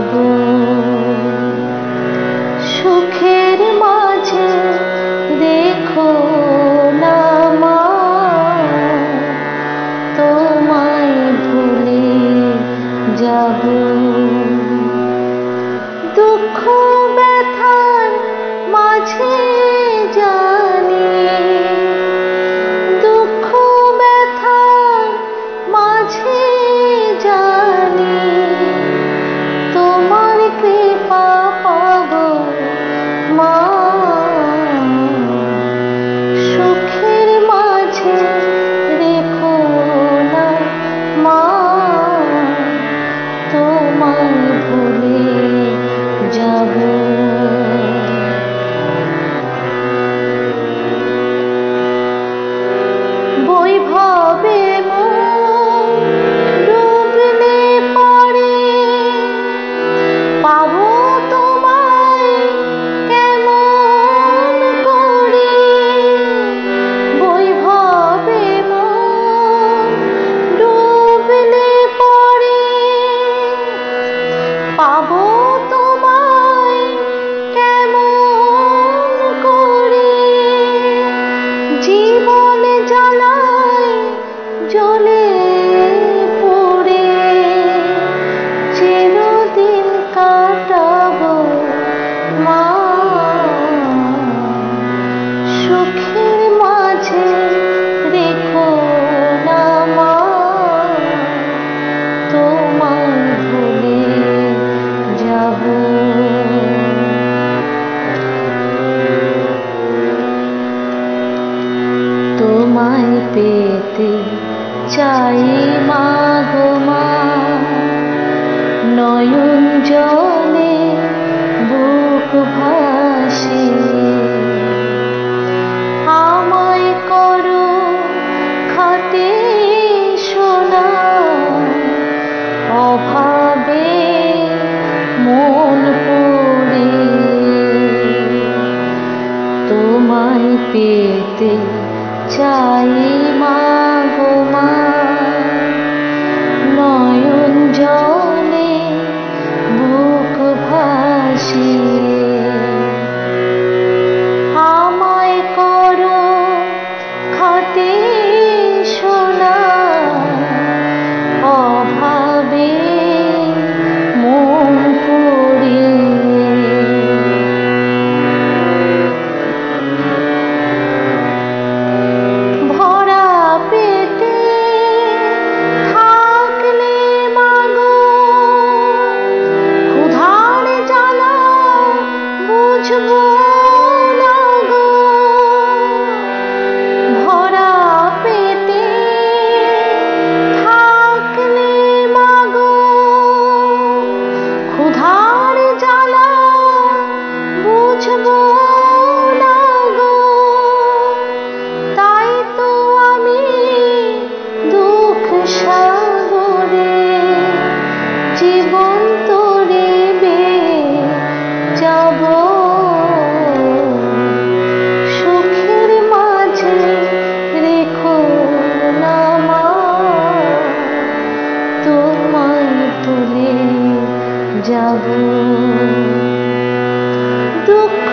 যাব সুখের মাঝে দেখো না মা তোমায় ভুলে যাব দুঃখ ব্যথার মাঝে জানি দুঃখ ব্যথার মাঝে জানি তোমার কৃপা পাব মা সুখের মাঝে রেখো না মা তোমায় ভুলে যাব বৈভবে ডুবলে পড়ে পাবো তোমায় কেমন করে বৈভবে ডুবলে পড়ে পাবো তোমায় কেমন করে জীবন জ্বালায় জ্বলে পড়ে চিরদিন কাটাবো মা সুখের মাঝে রেখো না মা তোমায় ভুলে যাব তোমায় পেতে চাই মা গো মা নয়ন জলে বুক ভাসে আমায় করো খাটে সোনা অভাবে মন পড়ে তোমায় পেতে চাই মা গো মা নয়ন জলে বুক ভাসিয়ে আমায় করো খাটে সোনা অভাবে মন পড়ে জীবন তোরে যাব সুখের মাঝে রেখো না মা তোমায় ভুলে যাব দুঃখ